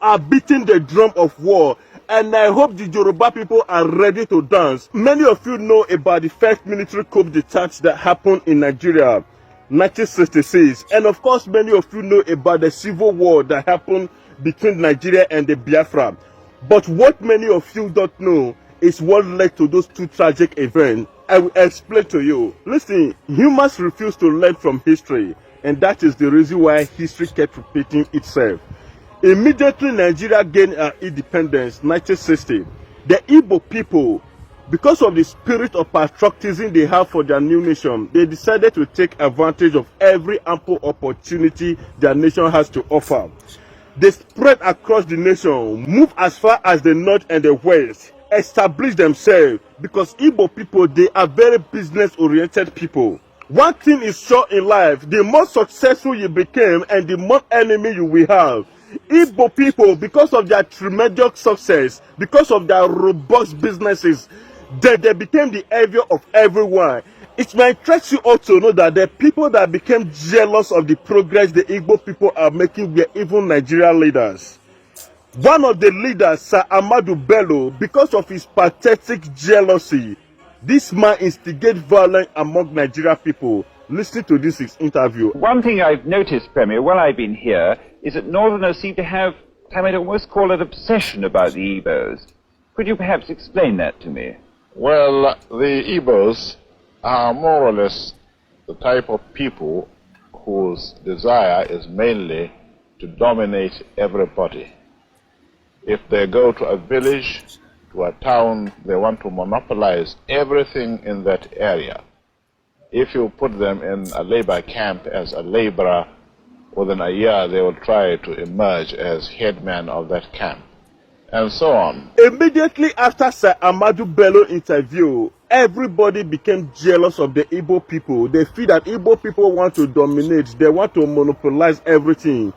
are beating the drum of war, and I hope the Yoruba people are ready to dance. Many of you know about the first military coup d'etat that happened in Nigeria, 1966, and of course many of you know about the civil war that happened between Nigeria and the Biafra. But what many of you don't know is what led to those two tragic events. I will explain to you. Listen, humans refuse to learn from history, and that is the reason why history kept repeating itself. Immediately Nigeria gained her independence, 1960, the Igbo people, because of the spirit of patriotism they have for their new nation, they decided to take advantage of every ample opportunity their nation has to offer. They spread across the nation, moved as far as the north and the west, established themselves, because Igbo people, they are very business-oriented people. One thing is sure in life, the more successful you become and the more enemy you will have. Igbo people, because of their tremendous success, because of their robust businesses, they became the envy of everyone. It might interest you also know that the people that became jealous of the progress the Igbo people are making were even Nigerian leaders. One of the leaders, Sir Ahmadu Bello, because of his pathetic jealousy, this man instigated violence among Nigerian people. Listen to this interview. One thing I've noticed, Premier, while I've been here, is that Northerners seem to have, I might almost call it obsession about the Igbos. Could you perhaps explain that to me? Well, the Igbos are more or less the type of people whose desire is mainly to dominate everybody. If they go to a village, to a town, they want to monopolize everything in that area. If you put them in a labor camp as a laborer, within a year they will try to emerge as headman of that camp, and so on. Immediately after Sir Ahmadu Bello interview, everybody became jealous of the Igbo people. They feel that Igbo people want to dominate, they want to monopolize everything,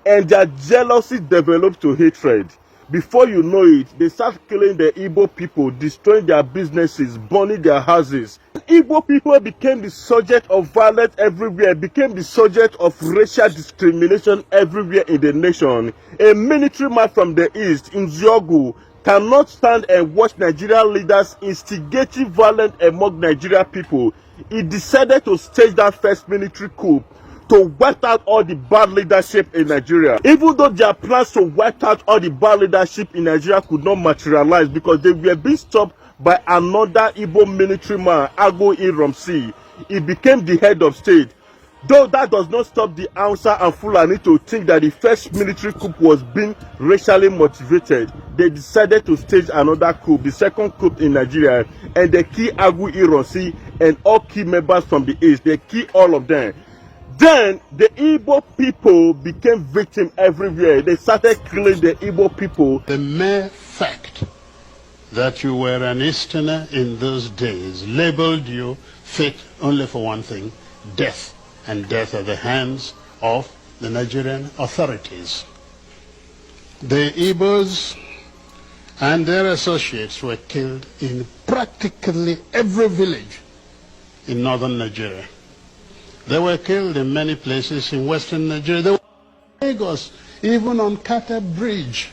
and their jealousy developed to hatred. Before you know it, they start killing the Igbo people, destroying their businesses, burning their houses. Igbo people became the subject of violence everywhere, became the subject of racial discrimination everywhere in the nation. A military man from the east, in Ziogu, cannot stand and watch Nigerian leaders instigating violence among Nigerian people. He decided to stage that first military coup to wipe out all the bad leadership in Nigeria. Even though their plans to wipe out all the bad leadership in Nigeria could not materialize because they were being stopped by another Igbo military man, Agbo Iromsi. He became the head of state. Though that does not stop the Hausa and Fulani to think that the first military coup was being racially motivated, they decided to stage another coup, the second coup in Nigeria, and they killed Agbo Iromsi and all key members from the east. They killed all of them. Then the Igbo people became victims everywhere. They started killing the Igbo people. The mere fact that you were an Easterner in those days labeled you fit only for one thing: death, and death at the hands of the Nigerian authorities. The Igbos and their associates were killed in practically every village in northern Nigeria. They were killed in many places in western Nigeria. They were in Lagos, even on Kata Bridge,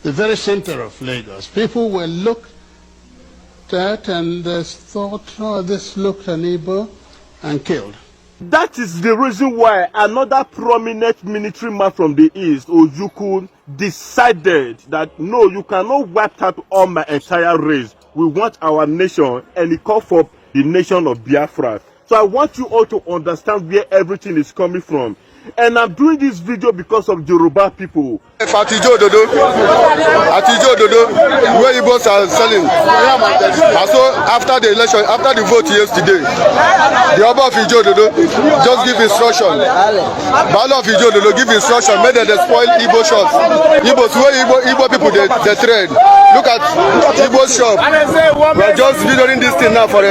the very center of Lagos. People were looked at and thought, oh, this looked an Igbo, and killed. That is the reason why another prominent military man from the east, Ojukwu, decided that no, you cannot wipe out all my entire race. We want our nation, and he called for the nation of Biafra. So I want you all to understand where everything is coming from. And I'm doing this video because of Yoruba people. Atijo Dodo, where Igbos are selling. And so after the election, after the vote yesterday, the Oba of Ijo Dodo just give instruction. Bala of Ijo Dodo give instruction, made them spoil Igbo shops. Igbos, where Igbo people they trade. Look at Igbo shop. We're just videoing this thing now for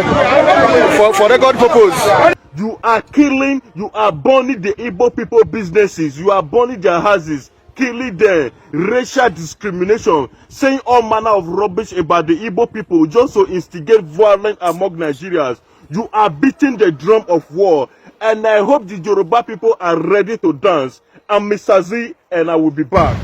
record purpose. You are killing, you are burning the Igbo people businesses, you are burning their houses, killing them, racial discrimination, saying all manner of rubbish about the Igbo people just to instigate violence among Nigerians. You are beating the drum of war, and I hope the Yoruba people are ready to dance. I'm Mr. Z, and I will be back.